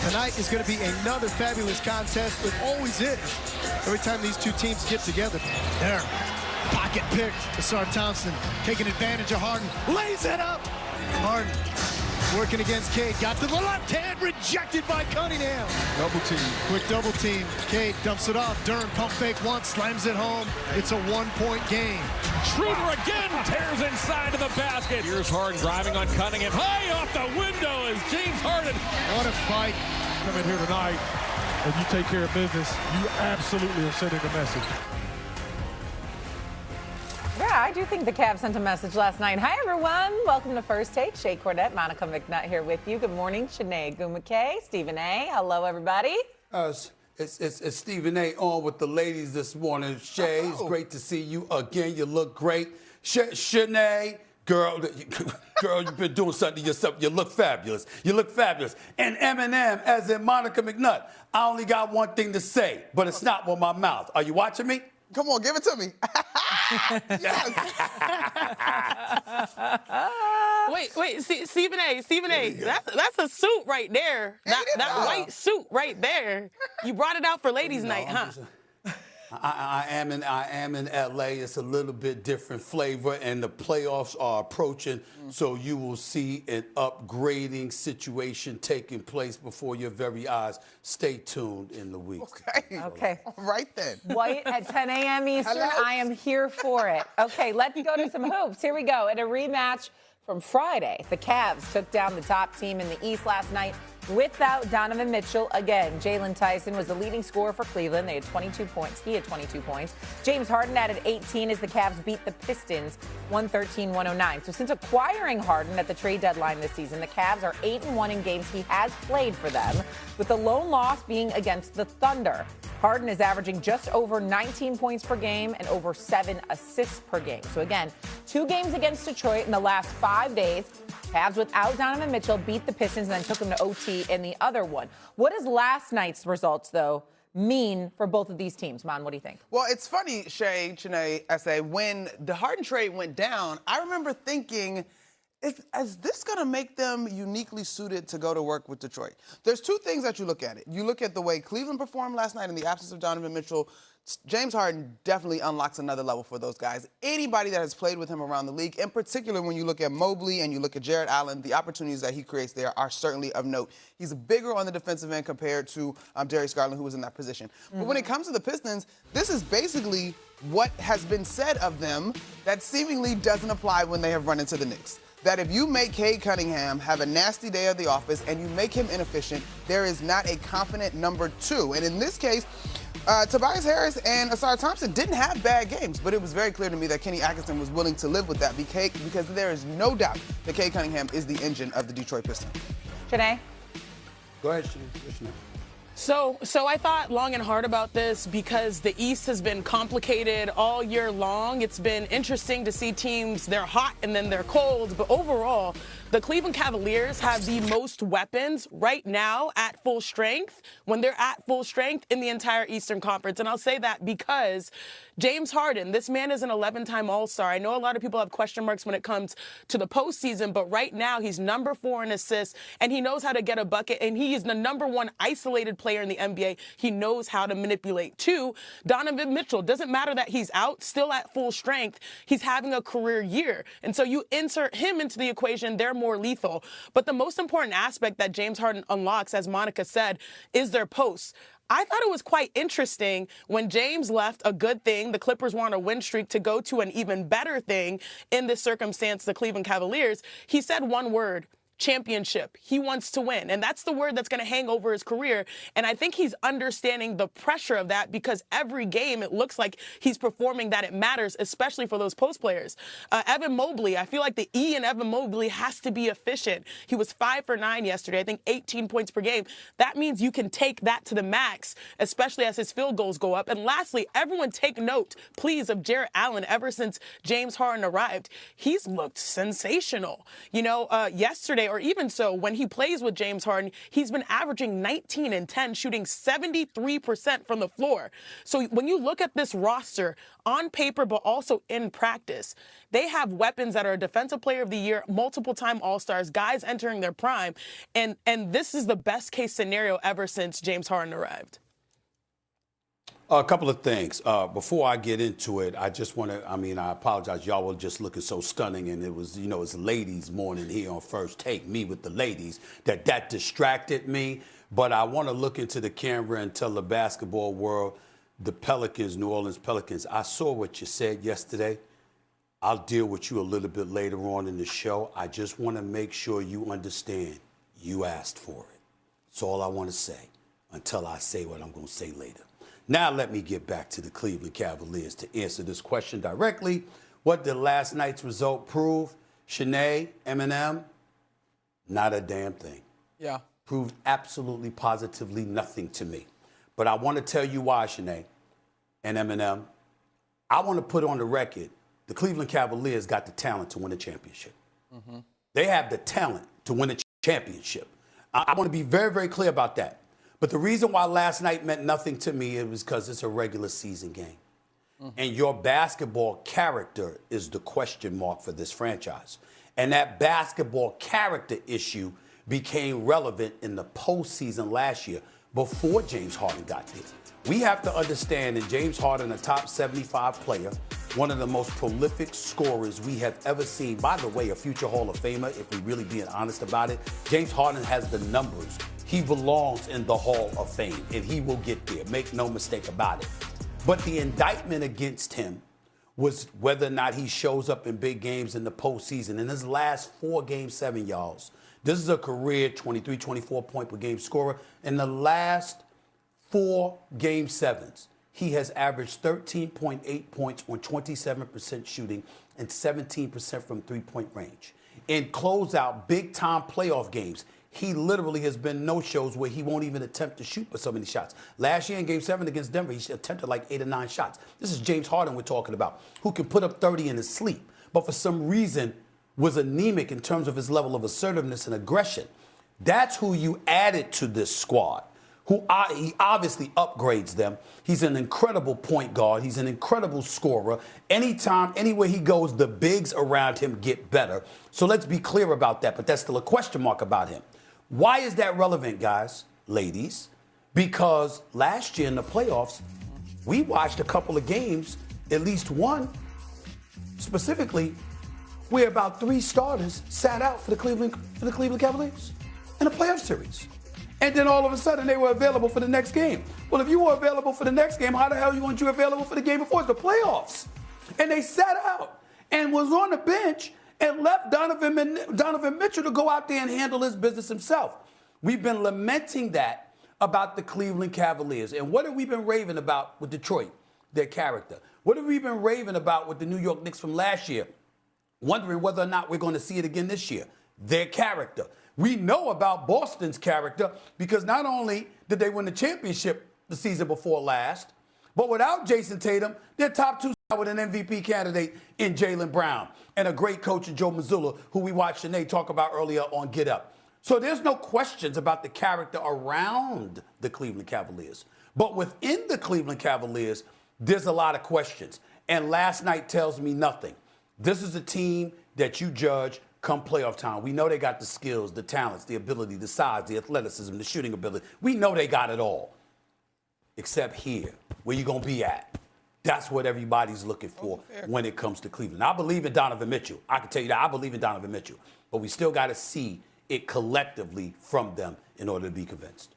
Tonight is going to be another fabulous contest. It always is. Every time these two teams get together. There. Pocket pick. Asar Thompson taking advantage of Harden. Lays it up. Harden working against Cade. Got to the left hand. Rejected by Cunningham. Double team. Quick double team. Cade dumps it off. Durham pump fake once. Slams it home. It's a 1-point game. Schroeder again tears inside of the basket. Here's Harden driving on Cunningham. High off the window is James Harden. What a fight. Come in here tonight and you take care of business, you absolutely are sending a message. Yeah, I do think the Cavs sent a message last night. Hi, everyone. Welcome to First Take. Shea Cornette, Monica McNutt here with you. Good morning, Shanae Gumake, Stephen A. Hello, everybody. It's Stephen A. on with the ladies this morning. Shay, it's great to see you again. You look great. Shanae, girl, you've been doing something to yourself. You look fabulous. You look fabulous. And Eminem, as in Monica McNutt, I only got one thing to say, but it's not with my mouth. Are you watching me? Come on, give it to me. Wait, Stephen A. That's a suit right there. That white suit right there. You brought it out for ladies' night, huh? I am in LA. It's a little bit different flavor, and the playoffs are approaching, so you will see an upgrading situation taking place before your very eyes. Stay tuned in the week. Okay. All right then. White at 10 a.m. Eastern. Hello? I am here for it. Okay, let's go to some hoops. Here we go. In a rematch from Friday, the Cavs took down the top team in the East last night without Donovan Mitchell again. Jalen Tyson was the leading scorer for Cleveland. They had 22 points. He had 22 points. James Harden added 18 as the Cavs beat the Pistons 113-109. So since acquiring Harden at the trade deadline this season, the Cavs are 8-1 in games he has played for them, with the lone loss being against the Thunder. Harden is averaging just over 19 points per game and over 7 assists per game. So again, 2 games against Detroit in the last 5 days. Cavs without Donovan Mitchell beat the Pistons and then took them to OT in the other one. What does last night's results, though, mean for both of these teams? Mon, what do you think? Well, it's funny, Shay, Chanae, I say, when the Harden trade went down, I remember thinking, is this going to make them uniquely suited to go to work with Detroit? There's 2 things that you look at it. You look at the way Cleveland performed last night in the absence of Donovan Mitchell. James Harden definitely unlocks another level for those guys. Anybody that has played with him around the league, in particular when you look at Mobley and you look at Jarrett Allen, the opportunities that he creates there are certainly of note. He's bigger on the defensive end compared to Darius Garland, who was in that position. But when it comes to the Pistons, this is basically what has been said of them that seemingly doesn't apply when they have run into the Knicks. That if you make Cade Cunningham have a nasty day at the office and you make him inefficient, there is not a confident number 2. And in this case, Tobias Harris and Asar Thompson didn't have bad games, but it was very clear to me that Kenny Atkinson was willing to live with that because there is no doubt that Cade Cunningham is the engine of the Detroit Pistons. Janae? Go ahead, Shanae. So I thought long and hard about this because the East has been complicated all year long. It's been interesting to see teams, they're hot and then they're cold, but overall, the Cleveland Cavaliers have the most weapons right now at full strength when they're at full strength in the entire Eastern Conference. And I'll say that because James Harden, this man is an 11-time All-Star. I know a lot of people have question marks when it comes to the postseason, but right now he's number 4 in assists, and he knows how to get a bucket, and he is the number 1 isolated player in the NBA. He knows how to manipulate. 2, Donovan Mitchell, doesn't matter that he's out, still at full strength, he's having a career year. And so you insert him into the equation, they're more lethal. But the most important aspect that James Harden unlocks, as Monica said, is their posts. I thought it was quite interesting when James left a good thing, the Clippers were on a win streak, to go to an even better thing in this circumstance, the Cleveland Cavaliers. He said one word: championship. He wants to win. And that's the word that's going to hang over his career. And I think he's understanding the pressure of that because every game it looks like he's performing that it matters, especially for those post players. Evan Mobley, I feel like the E in Evan Mobley has to be efficient. He was 5 for 9 yesterday, I think 18 points per game. That means you can take that to the max, especially as his field goals go up. And lastly, everyone take note, please, of Jarrett Allen. Ever since James Harden arrived, he's looked sensational. You know, yesterday, A, or even so, when he plays with James Harden, he's been averaging 19 and 10, shooting 73% from the floor. So when you look at this roster on paper, but also in practice, they have weapons that are Defensive Player of the Year, multiple-time All-Stars, guys entering their prime, and this is the best-case scenario ever since James Harden arrived. A couple of things. Before I get into it, I just want to, I apologize. Y'all were just looking so stunning, and it was, it's ladies' morning here on First Take, me with the ladies, that distracted me. But I want to look into the camera and tell the basketball world, the Pelicans, New Orleans Pelicans, I saw what you said yesterday. I'll deal with you a little bit later on in the show. I just want to make sure you understand you asked for it. That's all I want to say until I say what I'm going to say later. Now let me get back to the Cleveland Cavaliers to answer this question directly. What did last night's result prove? Shanae, Eminem, not a damn thing. Yeah. Proved absolutely, positively nothing to me. But I want to tell you why, Shanae and Eminem. I want to put on the record, the Cleveland Cavaliers got the talent to win a championship. Mm-hmm. They have the talent to win a championship. I want to be very, very clear about that. But the reason why last night meant nothing to me, it was because it's a regular season game. Mm-hmm. And your basketball character is the question mark for this franchise. And that basketball character issue became relevant in the postseason last year before James Harden got there. We have to understand that James Harden, a top 75 player, one of the most prolific scorers we have ever seen. By the way, a future Hall of Famer, if we're really being honest about it. James Harden has the numbers. He belongs in the Hall of Fame, and he will get there. Make no mistake about it. But the indictment against him was whether or not he shows up in big games in the postseason. In his last 4 Game 7, y'all, this is a career 23, 24 point per game scorer. In the last 4 Game 7s, he has averaged 13.8 points on 27% shooting and 17% from three-point range. In closeout big-time playoff games, he literally has been no-shows where he won't even attempt to shoot for so many shots. Last year in Game 7 against Denver, he attempted like 8 or 9 shots. This is James Harden we're talking about, who can put up 30 in his sleep, but for some reason was anemic in terms of his level of assertiveness and aggression. That's who you added to this squad. He obviously upgrades them. He's an incredible point guard. He's an incredible scorer. Anytime, anywhere he goes, the bigs around him get better. So let's be clear about that, but that's still a question mark about him. Why is that relevant, guys, ladies? Because last year in the playoffs, we watched a couple of games, at least one, specifically, where about 3 starters sat out for the Cleveland Cavaliers in a playoff series. And then all of a sudden, they were available for the next game. Well, if you were available for the next game, how the hell weren't you available for the game before? It's the playoffs. And they sat out and was on the bench and left Donovan Mitchell to go out there and handle his business himself. We've been lamenting that about the Cleveland Cavaliers. And what have we been raving about with Detroit? Their character. What have we been raving about with the New York Knicks from last year? Wondering whether or not we're going to see it again this year. Their character. We know about Boston's character because not only did they win the championship the season before last, but without Jason Tatum, their top 2 with an MVP candidate in Jaylen Brown and a great coach in Joe Mazzulla, who we watched Sinead talk about earlier on Get Up. So there's no questions about the character around the Cleveland Cavaliers. But within the Cleveland Cavaliers, there's a lot of questions. And last night tells me nothing. This is a team that you judge come playoff time. We know they got the skills, the talents, the ability, the size, the athleticism, the shooting ability. We know they got it all. Except here, where you going to be at. That's what everybody's looking for when it comes to Cleveland. I believe in Donovan Mitchell. I can tell you that. I believe in Donovan Mitchell. But we still got to see it collectively from them in order to be convinced.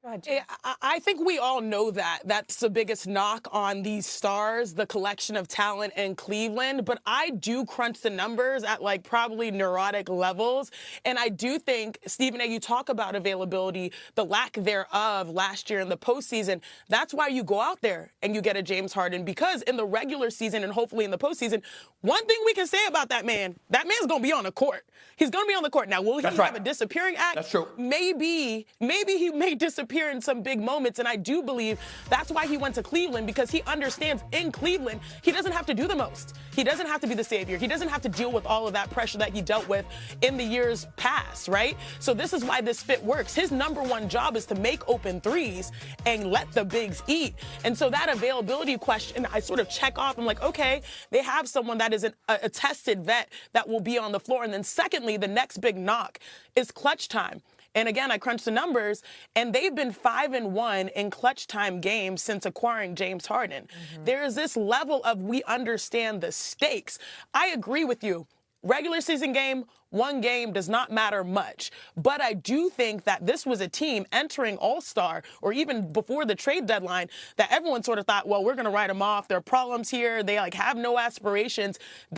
I think we all know that. That's the biggest knock on these stars, the collection of talent in Cleveland. But I do crunch the numbers at like probably neurotic levels. And I do think, Stephen A., you talk about availability, the lack thereof last year in the postseason. That's why you go out there and you get a James Harden, because in the regular season and hopefully in the postseason, one thing we can say about that man's going to be on the court. He's going to be on the court. Now, will he have a disappearing act? That's true. Maybe he may disappear appear in some big moments, and I do believe that's why he went to Cleveland, because he understands in Cleveland he doesn't have to do the most. He doesn't have to be the savior. He doesn't have to deal with all of that pressure that he dealt with in the years past, right? So this is why this fit works. His number one job is to make open threes and let the bigs eat. And so that availability question, I sort of check off. I'm like, okay, they have someone that is a tested vet that will be on the floor. And then secondly, the next big knock is clutch time. And again, I crunched the numbers, and they've been 5-1 in clutch time games since acquiring James Harden. There is this level of we understand the stakes. I agree with you. Regular season game, one game does not matter much. But I do think that this was a team entering All-Star, or even before the trade deadline, that everyone sort of thought, well, we're going to write them off. There are problems here. They have no aspirations.